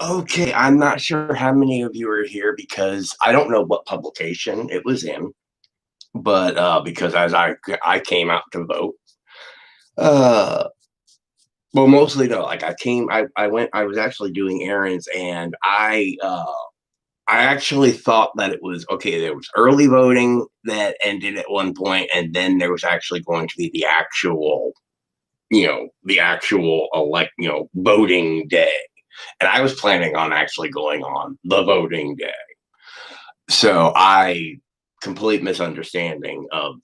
Okay, I'm not sure how many of you are here because I don't know what publication it was in, but because as I came out to vote, uh, well, mostly no, like I went, I was actually doing errands, and I actually thought that it was okay. There was early voting that ended at one point, and then there was actually going to be the actual voting day. And I was planning on actually going on the voting day. So I complete misunderstanding of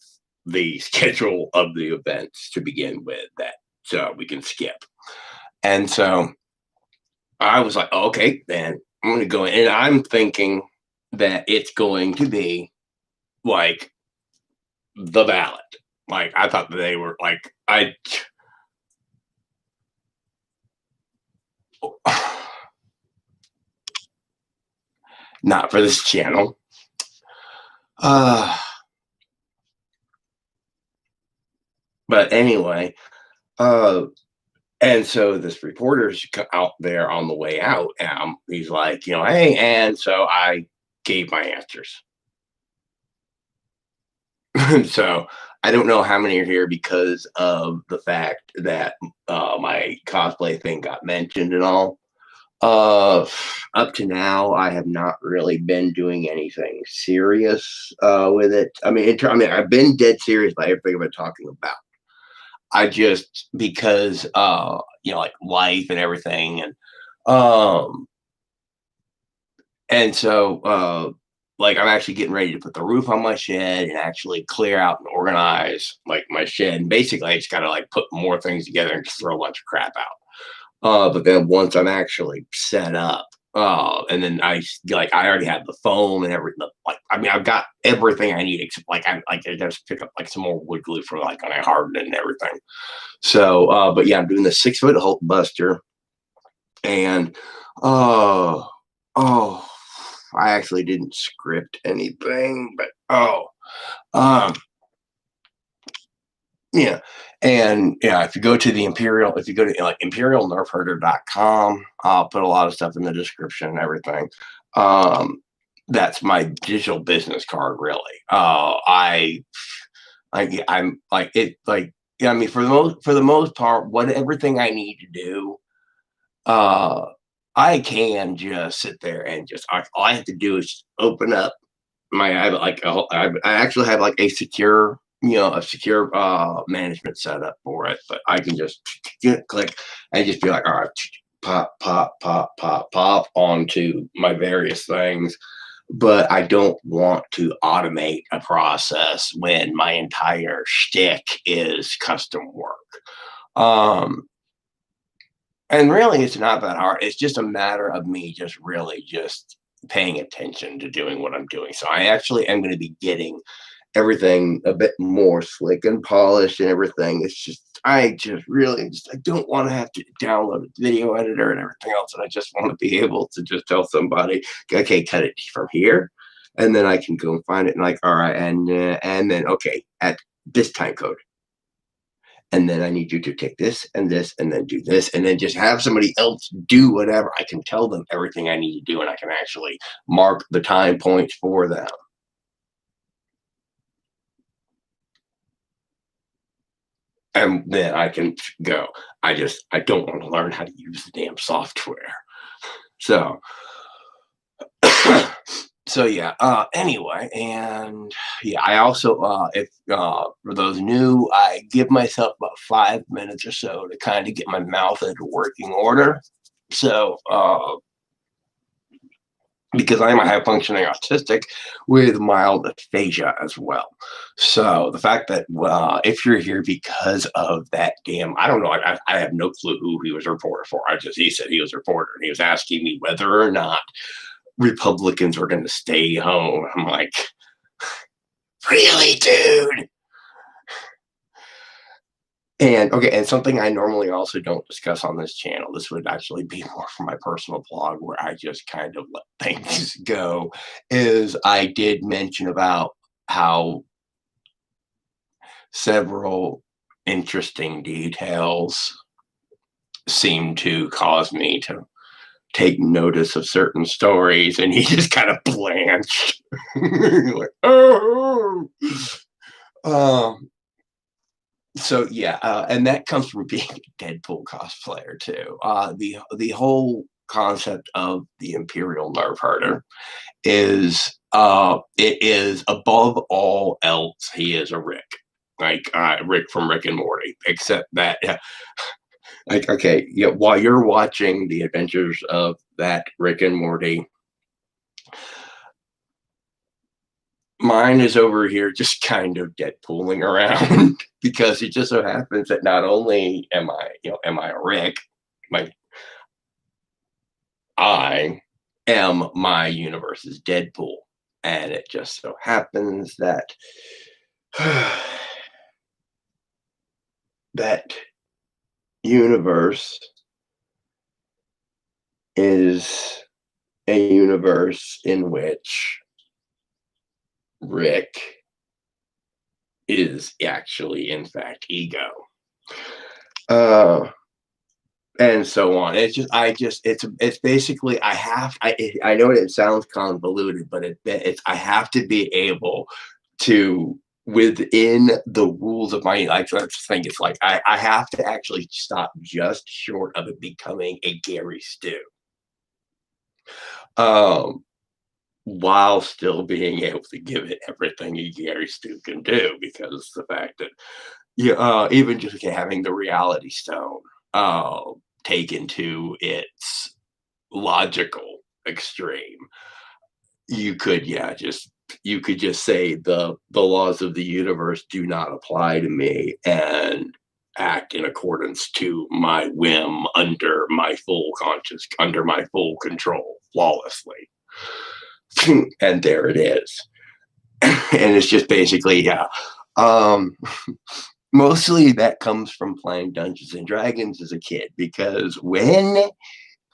the schedule of the events to begin with that so we can skip. And so I was like, okay, then I'm gonna go in. And I'm thinking that it's going to be like the ballot. Like I thought that they were like I not for this channel. Uh but anyway, uh and so this reporter's out there on the way out. He's like, hey, and so I gave my answers. So I don't know how many are here because of the fact that my cosplay thing got mentioned and all. Uh, Up to now, I have not really been doing anything serious with it. I've been dead serious by everything I've been talking about. I just because like life and everything, um and so like I'm actually getting ready to put the roof on my shed and actually clear out and organize like my shed. And basically I just gotta like put more things together and just throw a bunch of crap out. But then once I'm actually set up, and then I already have the foam and everything. Like I've got everything I need. Except I just pick up like some more wood glue for like when I harden it and everything. So, but yeah, I'm doing the 6 foot Hulk Buster, and oh, oh, I actually didn't script anything, but um, yeah, and yeah, if you go to like imperialnerfherder.com, I'll put a lot of stuff in the description and everything. Um, that's my digital business card, really. I'm like it, like yeah. I mean, for the most part, what everything I need to do, uh, I can just sit there and all I have to do is open up I have like I actually have like a secure management setup for it, but I can just click and just be like, all right, pop, pop, pop, pop, pop onto my various things. But I don't want to automate a process when my entire shtick is custom work. Um, and really, it's not that hard. It's just a matter of me just really just paying attention to doing what I'm doing. So I actually am going to be getting everything a bit more slick and polished and everything. It's just I don't want to have to download a video editor and everything else. And I just want to be able to just tell somebody, okay, cut it from here. And then I can go and find it and like, all right, and then okay, at this time code, and then I need you to take this and then do this and then just have somebody else do whatever. I can tell them everything I need to do and I can actually mark the time points for them. And then I can go. I don't want to learn how to use the damn software. So so yeah, anyway, and yeah, I also if for those new, I give myself about 5 minutes or so to kind of get my mouth into working order. So because I am a high functioning autistic with mild aphasia as well. So the fact that if you're here because of that damn, I don't know, I have no clue who he was a reporter for. He said he was a reporter and he was asking me whether or not Republicans were going to stay home. I'm like, really, dude? And okay, and something I normally also don't discuss on this channel, this would actually be more for my personal blog where I just kind of let things go, is I did mention about how several interesting details seem to cause me to take notice of certain stories, and he just kind of blanched. Like, oh. Um, so yeah, and that comes from being a Deadpool cosplayer too. The whole concept of the Imperial Nerve Herder is it is above all else he is a Rick, like Rick from Rick and Morty, except that like okay, yeah, while you're watching the adventures of that Rick and Morty, mine is over here just kind of Deadpooling around because it just so happens that not only am I a Rick, like I am my universe's Deadpool, and it just so happens that that universe is a universe in which Rick is actually, in fact, ego. Uh, and so on. It's basically I know it sounds convoluted, but it's I have to be able to within the rules of my like I think it's like I have to actually stop just short of it becoming a Gary Stew. Um, while still being able to give it everything a Gary Stu can do, because the fact that yeah, even just having the Reality Stone uh, taken to its logical extreme, you could you could just say the laws of the universe do not apply to me and act in accordance to my whim under my full control flawlessly. And there it is. And it's just basically, yeah. Um, mostly that comes from playing Dungeons and Dragons as a kid because when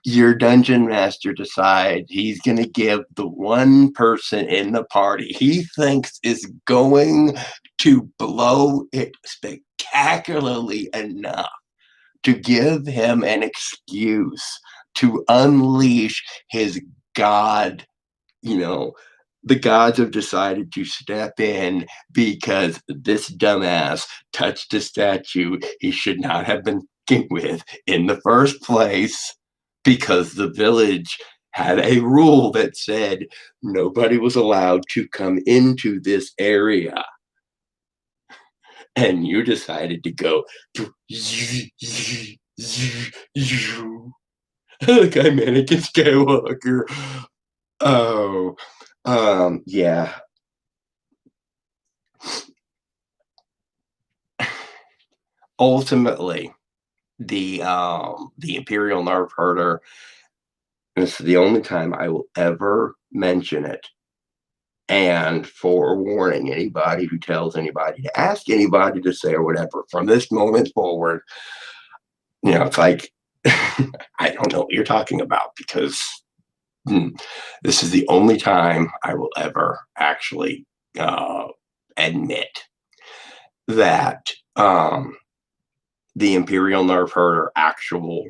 your dungeon master decides he's going to give the one person in the party he thinks is going to blow it spectacularly enough to give him an excuse to unleash his god, you know, the gods have decided to step in because this dumbass touched a statue he should not have been with in the first place because the village had a rule that said nobody was allowed to come into this area. And you decided to go like I'm Anakin Skywalker. Oh, yeah. Ultimately, the Imperial Nerve Herder. This is the only time I will ever mention it. And for warning anybody who tells anybody to ask anybody to say or whatever, from this moment forward, it's like I don't know what you're talking about because hmm, this is the only time I will ever actually admit that the Imperial Nerve Herder actual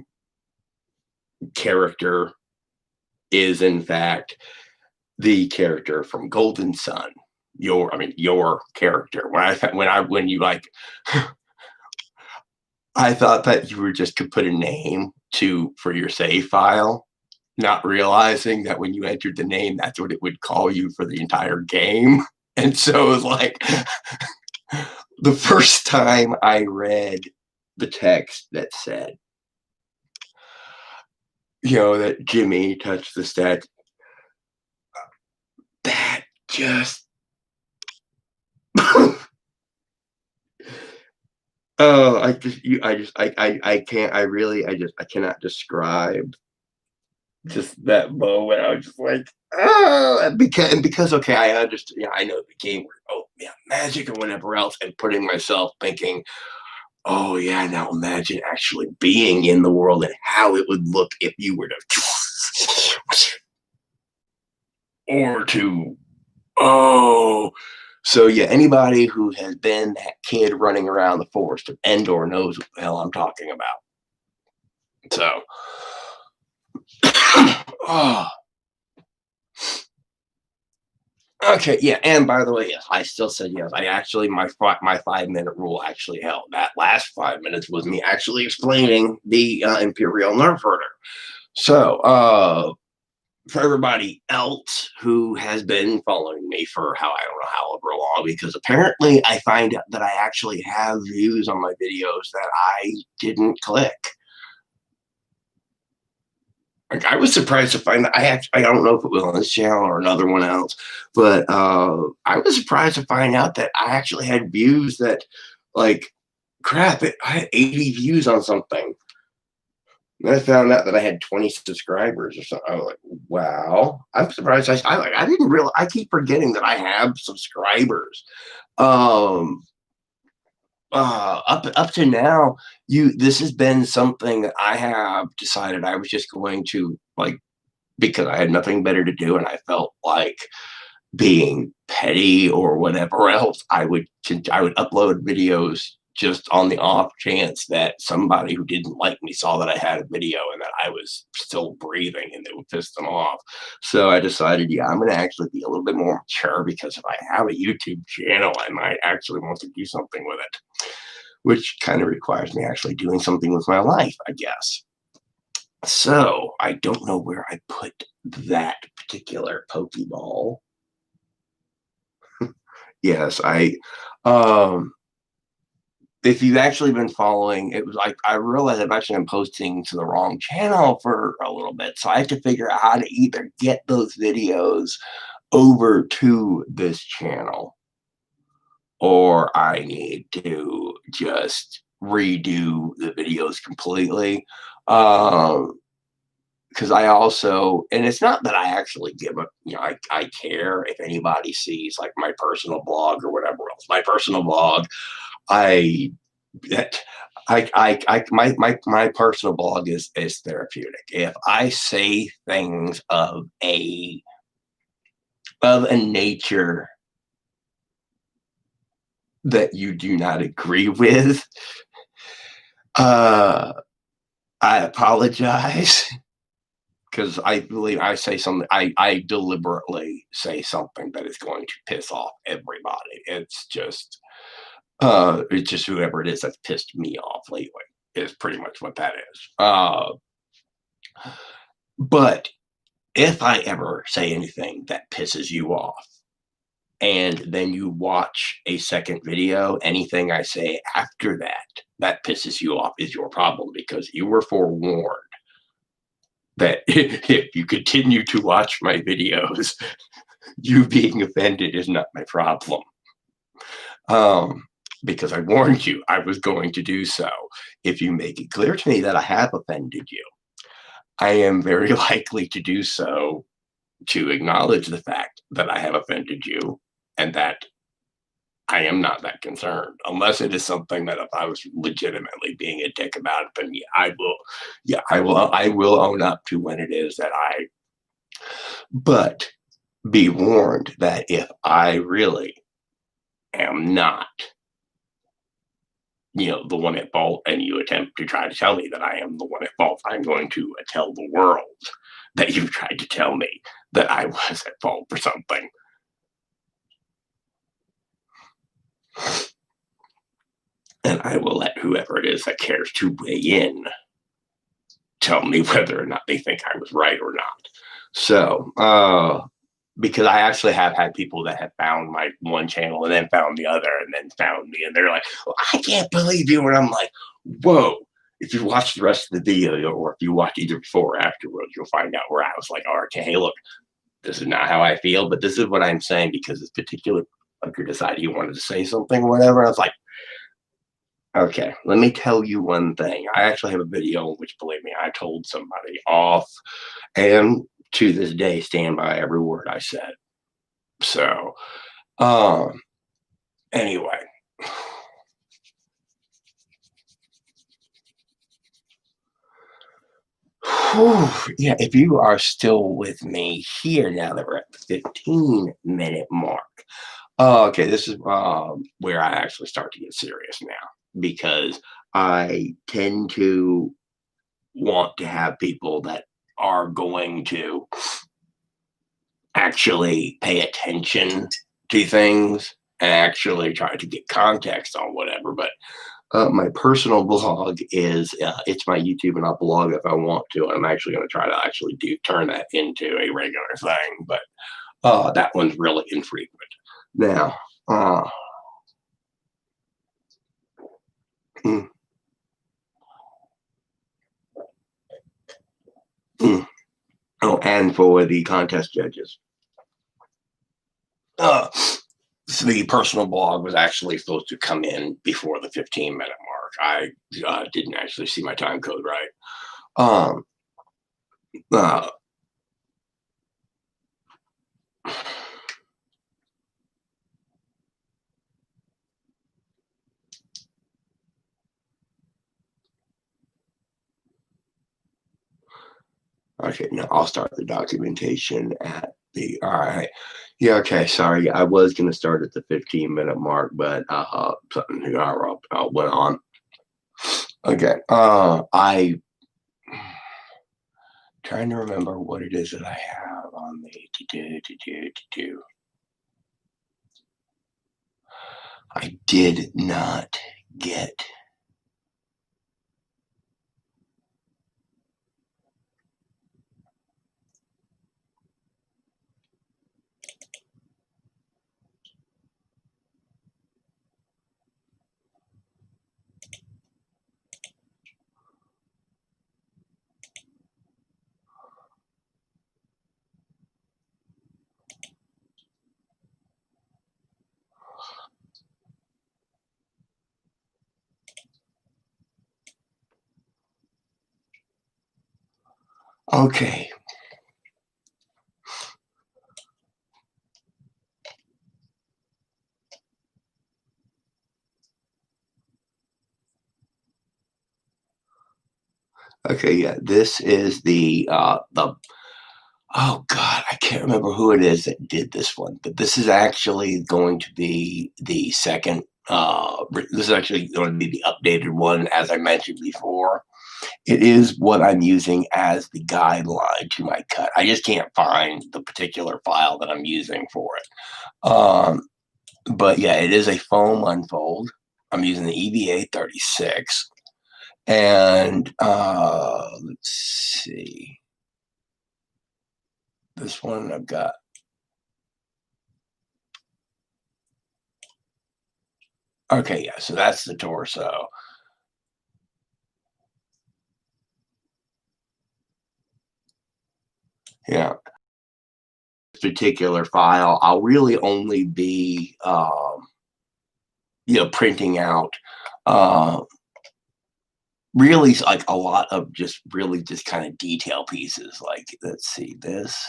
character is in fact the character from Golden Sun. Your character. When you like, I thought that you were just could put a name for your save file, not realizing that when you entered the name, that's what it would call you for the entire game. And so it was like the first time I read the text that said, that Jimmy touched the stat, that just oh, I can't, I cannot describe just that moment. I was just like, oh, and because okay, I understand, I know the game where, oh, yeah, magic and whatever else, and putting myself thinking, oh, yeah, now imagine actually being in the world and how it would look if you were to, or to, oh, so yeah, anybody who has been that kid running around the forest of Endor knows what the hell I'm talking about. So, Oh, okay, yeah, and by the way, yes, I still said yes. I actually my 5-minute rule actually held. That last 5 minutes was me actually explaining the Imperial Nerf herder. So, for everybody else who has been following me for how I don't know however long, because apparently I find out that I actually have views on my videos that I didn't click. Like I was surprised to find that I don't know if it was on this channel or another one else, but I was surprised to find out that I actually had views that like crap, I had 80 views on something. And I found out that I had 20 subscribers or something. I was like, wow. I'm surprised. I didn't realize. I keep forgetting that I have subscribers. Um, up to now, this has been something that I have decided I was just going to like because I had nothing better to do, and I felt like being petty or whatever else, I would upload videos just on the off chance that somebody who didn't like me saw that I had a video and that I was still breathing and it would piss them off. So I decided, yeah, I'm going to actually be a little bit more mature because if I have a YouTube channel, I might actually want to do something with it, which kind of requires me actually doing something with my life, I guess. So I don't know where I put that particular Pokeball. Yes, um if you've actually been following, it was like I realized I've actually been posting to the wrong channel for a little bit. So I have to figure out how to either get those videos over to this channel or I need to just redo the videos completely. Um because I also, and it's not that I actually give a, I care if anybody sees like my personal blog or whatever else. My personal blog, I that my personal blog is therapeutic. If I say things of a nature that you do not agree with, uh, I apologize because I believe I say something. I deliberately say something that is going to piss off everybody. It's just whoever it is that's pissed me off lately is pretty much what that is. But if I ever say anything that pisses you off, and then you watch a second video, anything I say after that pisses you off is your problem because you were forewarned that if you continue to watch my videos, you being offended is not my problem. Um, because I warned you I was going to do so. If you make it clear to me that I have offended you, I am very likely to do so to acknowledge the fact that I have offended you and that I am not that concerned, unless it is something that if I was legitimately being a dick about it, then I will own up to when it is that I, but be warned that if I really am not, the one at fault and you attempt to try to tell me that I am the one at fault, I'm going to tell the world that you tried to tell me that I was at fault for something. And I will let whoever it is that cares to weigh in tell me whether or not they think I was right or not. So, because I actually have had people that have found my one channel and then found the other and then found me, and they're like, well, I can't believe you. And I'm like, whoa. If you watch the rest of the video, or if you watch either before or afterwards, you'll find out where I was like, all right, okay, hey, look, this is not how I feel, but this is what I'm saying because this particular fucker decided he wanted to say something or whatever. I was like, okay, let me tell you one thing. I actually have a video in which, believe me, I told somebody off, and to this day, stand by every word I said. So, um, anyway, whew, yeah, if you are still with me here now that we're at the 15-minute mark, okay, this is where I actually start to get serious now because I tend to want to have people that are going to actually pay attention to things and actually try to get context on whatever. But my personal blog is it's my YouTube, and I'll blog if I want to. I'm actually going to try to actually do turn that into a regular thing, but that one's really infrequent. Now, mm, mm. Oh, and for the contest judges, uh, so the personal blog was actually supposed to come in before the 15-minute mark. I didn't actually see my time code right. Um, uh, okay, now I'll start the documentation at the. All right. Yeah, okay. Sorry. I was going to start at the 15-minute mark, but something went on. Okay. I trying to remember what it is that I have on the to do. I did not get. Okay. Okay. Yeah. This is the. Oh God, I can't remember who it is that did this one, but this is actually going to be the second. This is actually going to be the updated one, as I mentioned before. It is what I'm using as the guideline to my cut. I just can't find the particular file that I'm using for it. But yeah, it is a foam unfold. I'm using the EVA 36, and let's see. This one I've got. Okay, yeah, so that's the torso. Yeah, this particular file, I'll really only be, printing out, uh, really like a lot of just really just kind of detail pieces. Like, let's see this.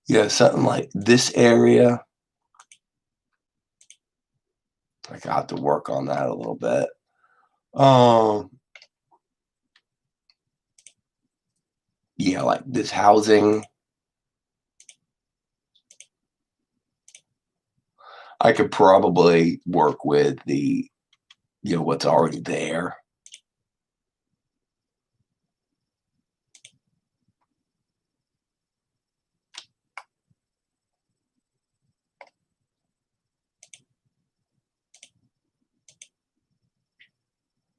Yeah, something like this area. I got to work on that a little bit. Um, yeah, like this housing. I could probably work with what's already there.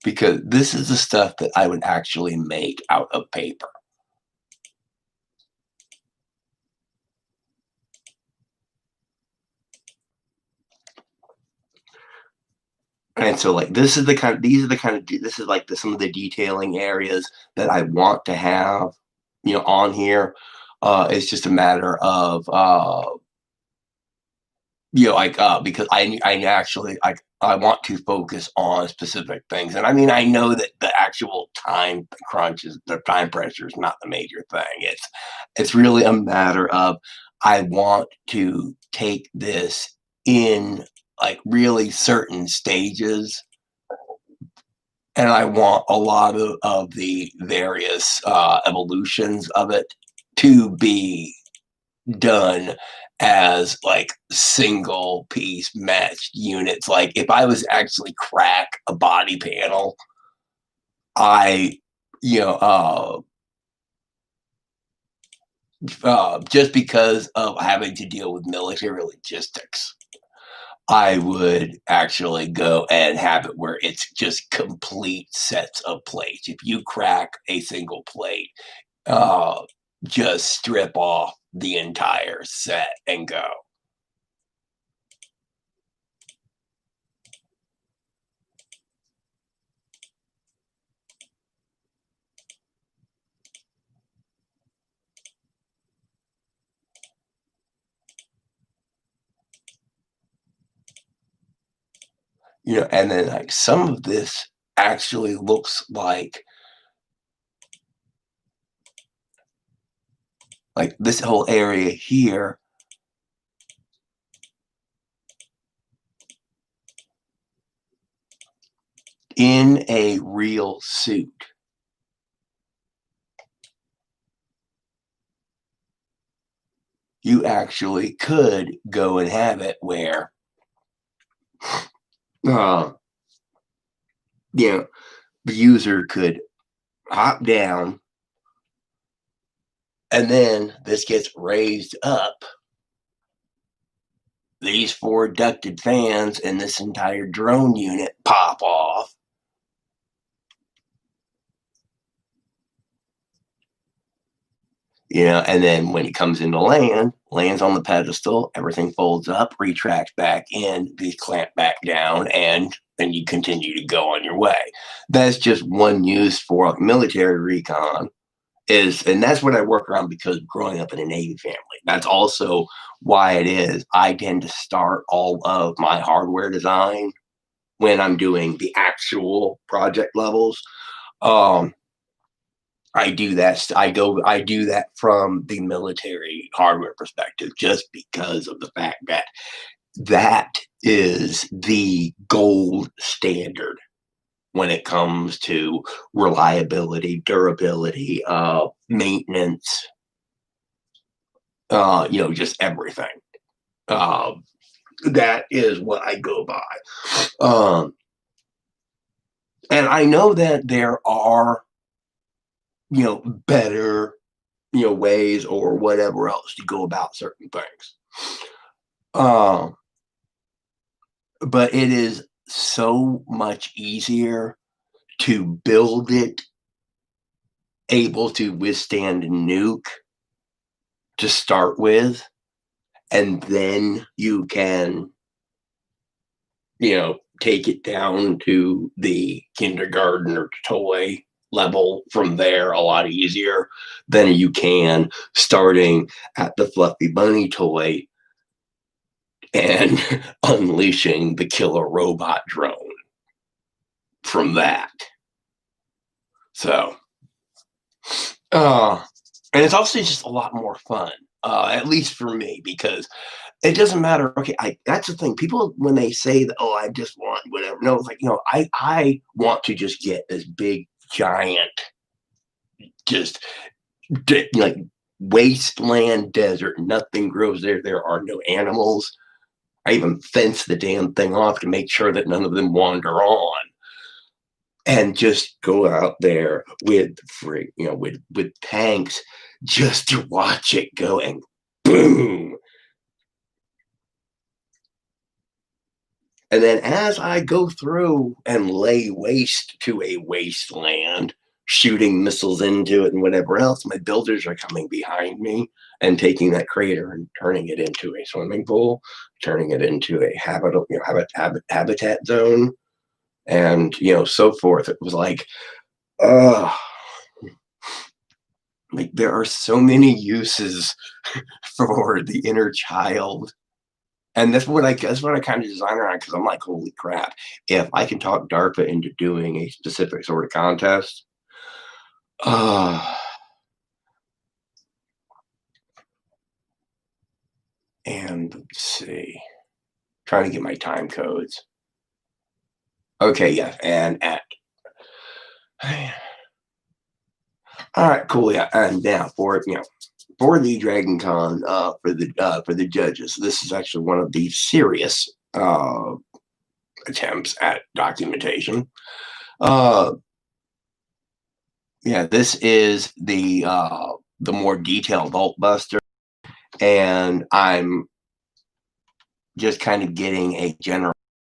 Because this is the stuff that I would actually make out of paper. And so like this is like some of the detailing areas that I want to have, on here. It's just a matter of like because I actually I want to focus on specific things. And I mean, I know that the actual time crunch is the time pressure is not the major thing. It's really a matter of I want to take this in like really certain stages and I want a lot of the various evolutions of it to be done as like single piece matched units. Like if I was actually crack a body panel, I, you know, just because of having to deal with military logistics, I would actually go and have it where it's just complete sets of plates. If you crack a single plate, uh, just strip off the entire set and go. And then like some of this actually looks like this whole area here in a real suit. You actually could go and have it where, uh, the user could hop down and then this gets raised up. These four ducted fans and this entire drone unit pop off. And then when it comes into lands on the pedestal, everything folds up, retracts back in, these clamp back down, and then you continue to go on your way. That's just one use for military recon. And that's what I work around because growing up in a Navy family. That's also why it is I tend to start all of my hardware design when I'm doing the actual project levels. Um, I do that. I do that from the military hardware perspective, just because of the fact that that is the gold standard when it comes to reliability, durability, maintenance, just everything. Uh, that is what I go by. Um, and I know that there are, better, ways or whatever else to go about certain things. Um, but it is so much easier to build it able to withstand a nuke to start with, and then you can, take it down to the kindergarten or toy level from there a lot easier than you can starting at the fluffy bunny toy and unleashing the killer robot drone from that. So, uh, and it's also just a lot more fun, at least for me, because it doesn't matter. Okay, that's the thing. People when they say that, oh, I just want whatever. No, it's like I want to just get this big giant, just like wasteland desert. Nothing grows there. There are no animals. I even fence the damn thing off to make sure that none of them wander on. And just go out there with free, with tanks, just to watch it go and boom. And then as I go through and lay waste to a wasteland, shooting missiles into it and whatever else, my builders are coming behind me and taking that crater and turning it into a swimming pool, turning it into a habitat zone, and so forth. It was uh like there are so many uses for the inner child. And that's what I kind of design around because I'm like, holy crap! If I can talk DARPA into doing a specific sort of contest, uh, and let's see, trying to get my time codes. Okay, yeah, and at All right, cool. Yeah, and now for the Dragon Con, for the judges, this is actually one of the serious attempts at documentation. Uh, yeah, this is the more detailed Vault Buster, and I'm just kind of getting a general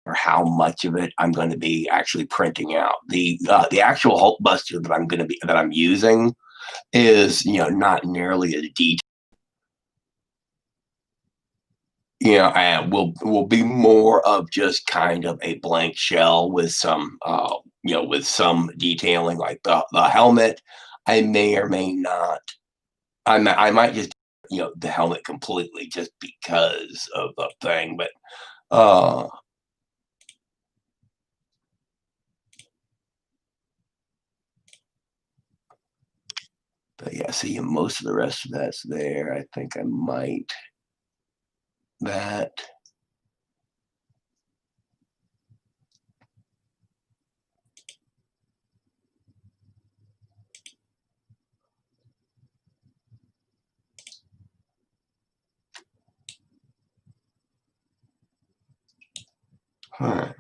or how much of it I'm going to be actually printing out. The actual Hulk Buster that I'm using is not nearly as detailed. Will be more of just kind of a blank shell with some with some detailing like the helmet. I may or may not. I might just the helmet completely just because of the thing, uh but yeah, see, most of the rest of that's there. I think I might that. Huh.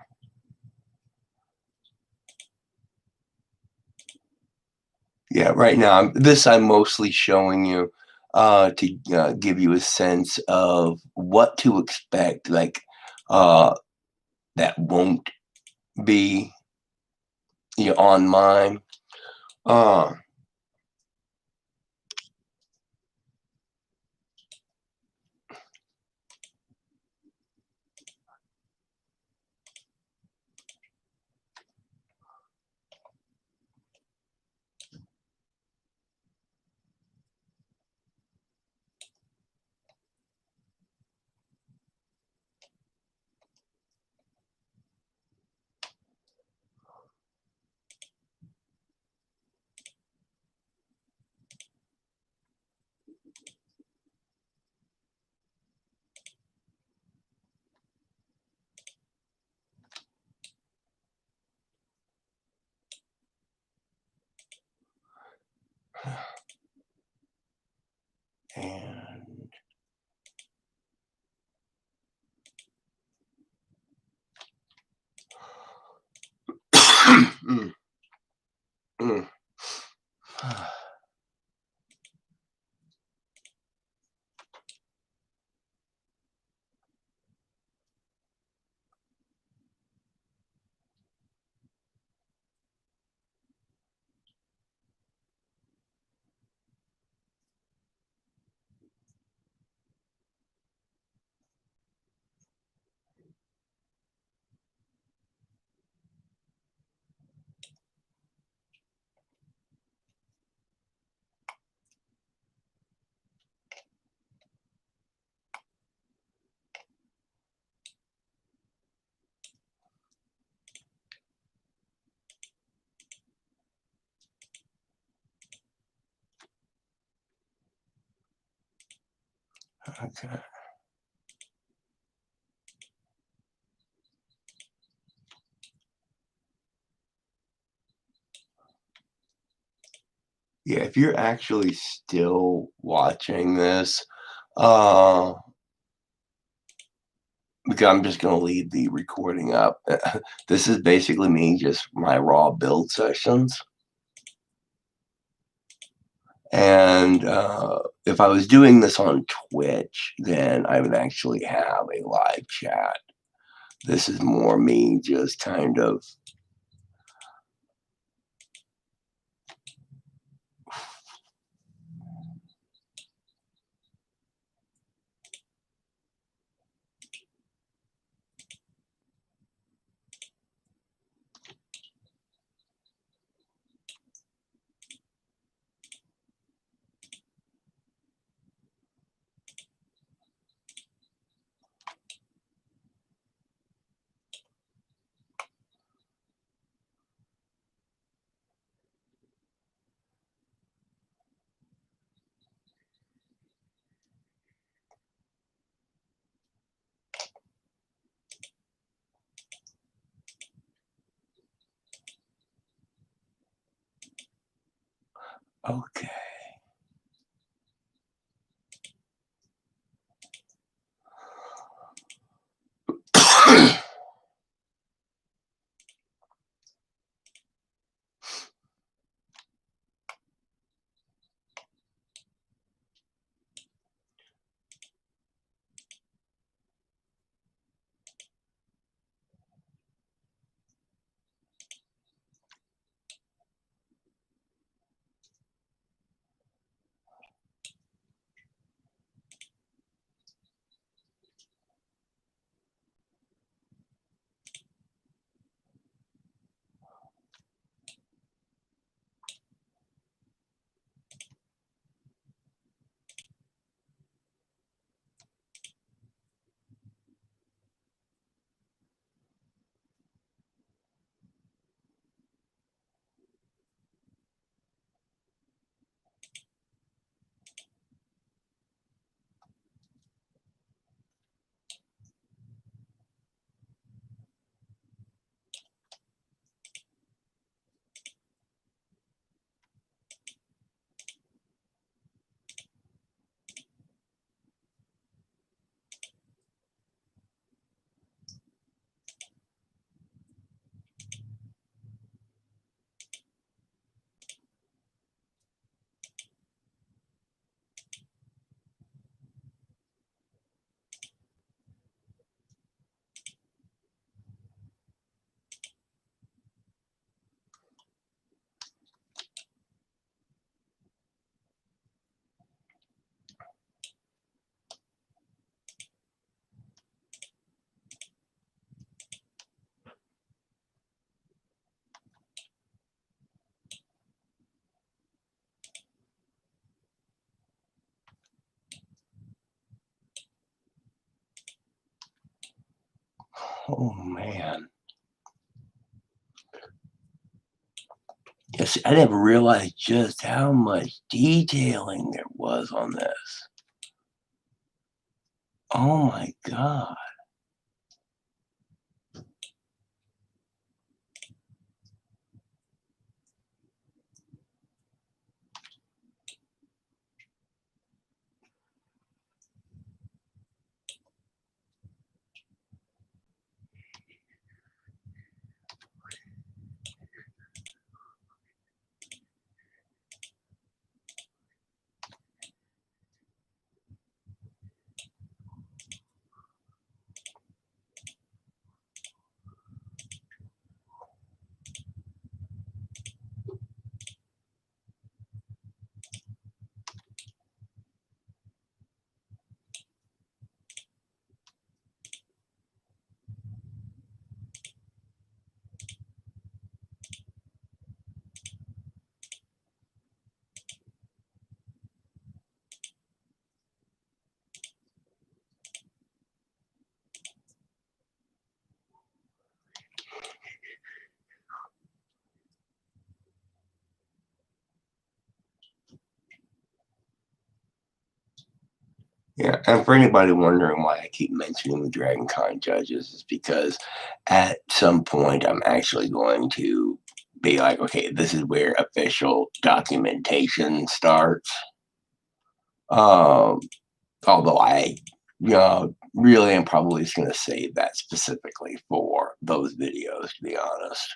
Yeah, right now I'm mostly showing you to give you a sense of what to expect, like uh, that won't be on mine. Uh, and mm, mm. Okay. Yeah, if you're actually still watching this, uh, because I'm just going to leave the recording up. This is basically me, just my raw build sessions. And if I was doing this on Twitch, then I would actually have a live chat. This is more me just kind of. Okay. Oh man. Yes, I never realized just how much detailing there was on this. Oh my god. Yeah, and for anybody wondering why I keep mentioning the Dragon Con judges, is because at some point I'm actually going to be like, okay, this is where official documentation starts. Um, Although really am probably just going to save that specifically for those videos, to be honest.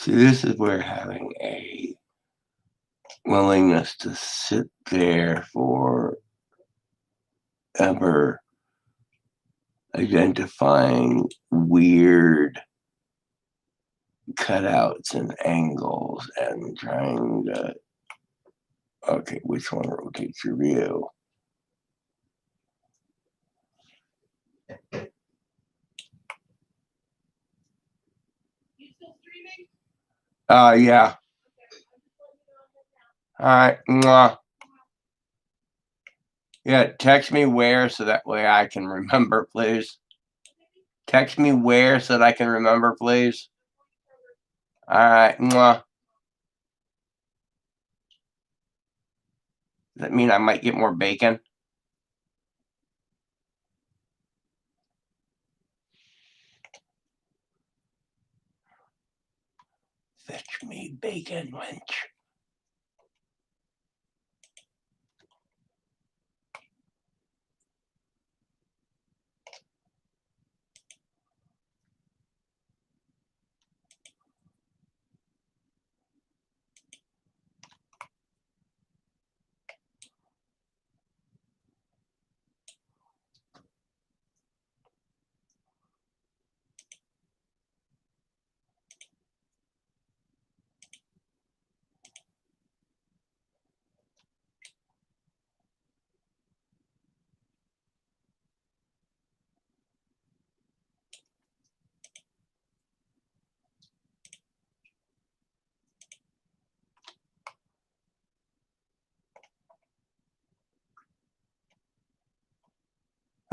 See, this is where having a willingness to sit there for ever identifying weird cutouts and angles and trying to, okay, which one rotates your view? Yeah. All right. Mwah. Yeah, text me where so that way I can remember, please. Text me where so that I can remember, please. All right. Mwah. Does that mean I might get more bacon? Fetch me bacon, wench.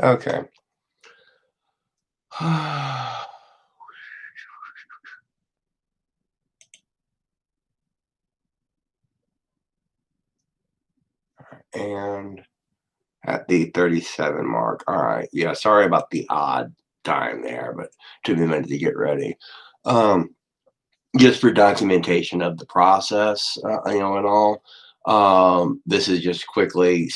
Okay. And at the 37 mark. All right. Yeah, sorry about the odd time there, but took me a minute to get ready. Um, just for documentation of the process, and all. This is just quickly,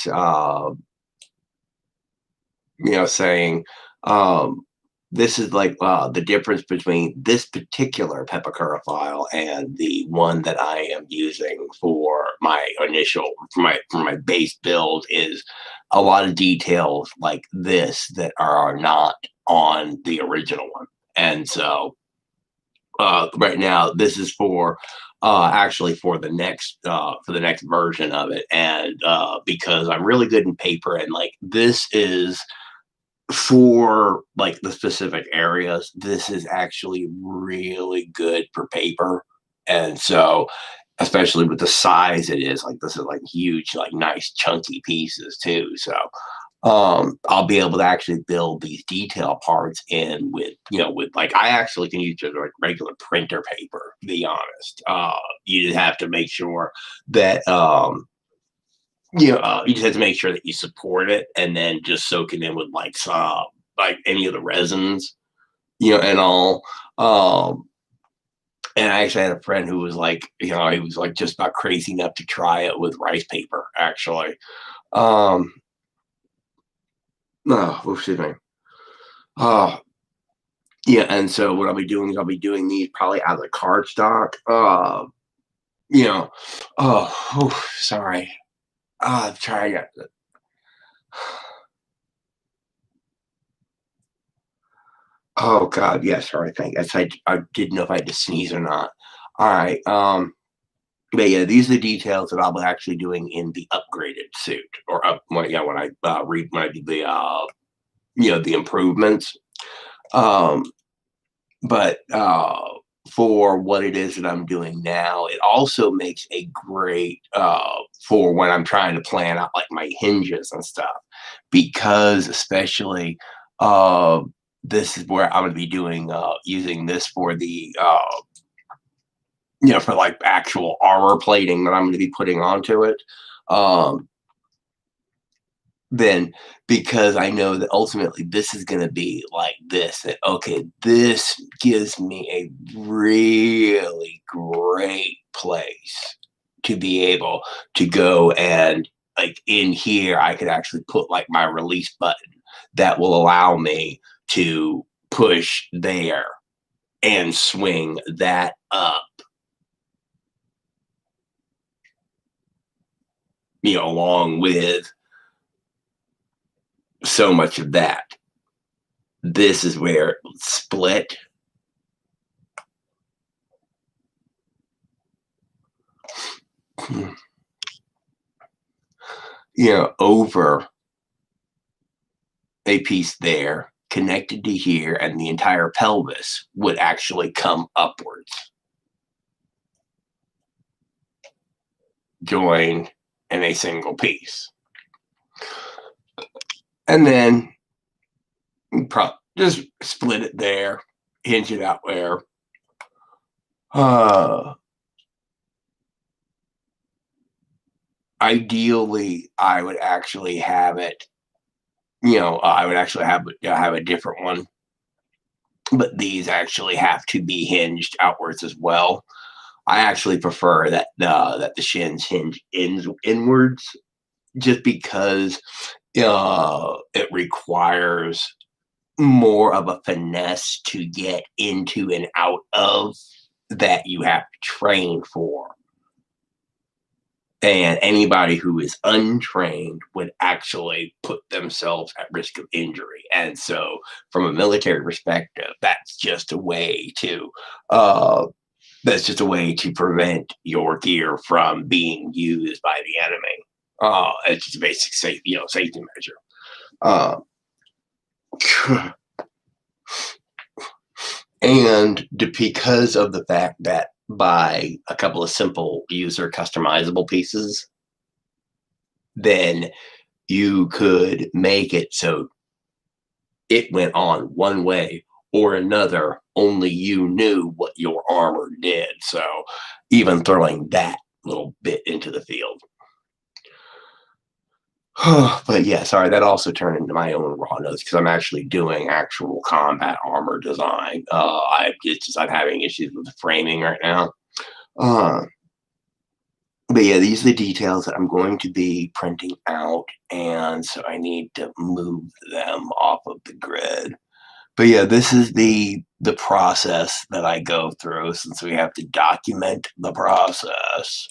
saying, um, this is like the difference between this particular Pepakura file and the one that I am using for my initial for my base build is a lot of details like this that are not on the original one. And so right now this is for actually for the next version of it, and because I'm really good in paper, and like this is for like the specific areas, this is actually really good for paper. And so, especially with the size it is, like this is like huge, like nice chunky pieces too. So I'll be able to actually build these detail parts in with, with like I actually can use just like regular printer paper, to be honest. You just have to make sure that you just have to make sure that you support it and then just soak it in with like any of the resins, and all. Um, and I actually had a friend who was like, he was like just about crazy enough to try it with rice paper, actually. Um, no, excuse me. Oh, yeah. And so what I'll be doing is I'll be doing these probably out of the cardstock. You know, sorry. I'm trying. Oh God, yes, sorry. Thank. I didn't know if I had to sneeze or not. All right. But yeah, these are the details that I'll be actually doing in the upgraded suit, or when I read when I do the the improvements. Um, but for what it is that I'm doing now, it also makes a great for when I'm trying to plan out like my hinges and stuff, because especially uh, this is where I'm going to be doing using this for the for like actual armor plating that I'm going to be putting onto it. Um, then because I know that ultimately this is going to be like this, that okay, this gives me a really great place to be able to go, and like in here I could actually put like my release button that will allow me to push there and swing that up, along with so much of that. This is where it split. Over a piece there connected to here, and the entire pelvis would actually come upwards, join in a single piece. And then just split it there, hinge it out there. Ideally, I would actually have it, I would actually have a different one, but these actually have to be hinged outwards as well. I actually prefer that the shins hinge inwards, just because it requires more of a finesse to get into and out of that you have to train for. And anybody who is untrained would actually put themselves at risk of injury. And so, from a military perspective, uh, that's just a way to prevent your gear from being used by the enemy. It's just a basic safety measure. Uh, and because of the fact that by a couple of simple user customizable pieces, then you could make it so it went on one way or another. Only you knew what your armor did. So even throwing that little bit into the field. But yeah, sorry, that also turned into my own raw notes because I'm actually doing actual combat armor design. I'm having issues with the framing right now. But yeah, these are the details that I'm going to be printing out, and so I need to move them off of the grid. But yeah, this is the process that I go through, since we have to document the process.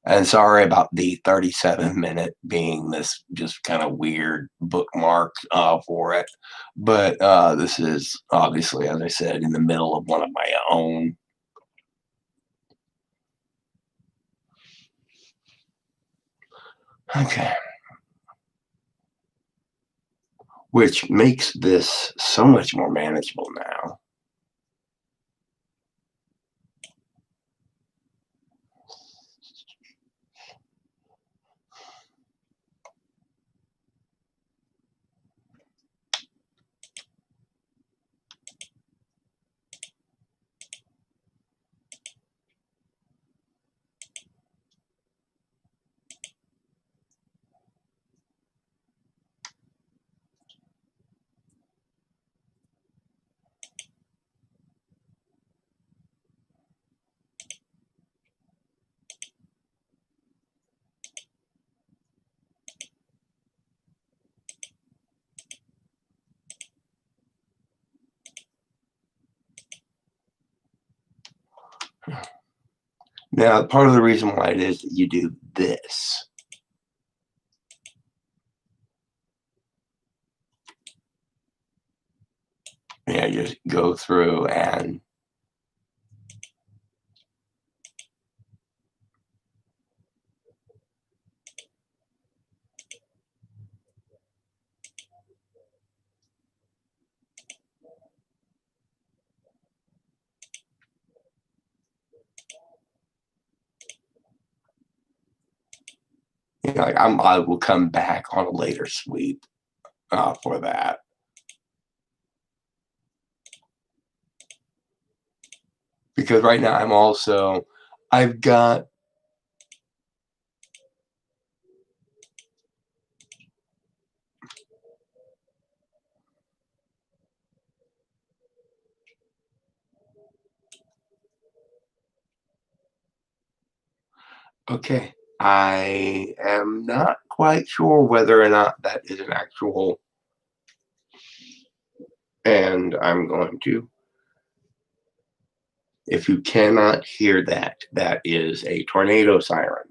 And sorry about the 37-minute being this just kind of weird bookmark for it. But this is obviously, as I said, in the middle of one of my own. Okay. Which makes this so much more manageable now. Now, part of the reason why it is that you do this just go through and I will come back on a later sweep for that. Because right now I've got okay. I am not quite sure whether or not that is an actual, and I'm going to, if you cannot hear that, that is a tornado siren.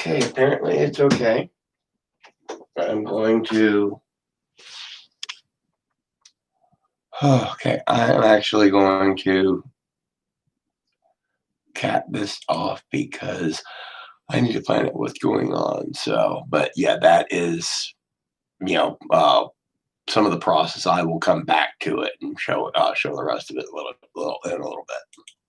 Okay, apparently it's okay. I'm going to. Okay, I'm actually going to cap this off because I need to find out what's going on. So, but yeah, that is, you know, some of the process. I will come back to it and show the rest of it a little in a little bit.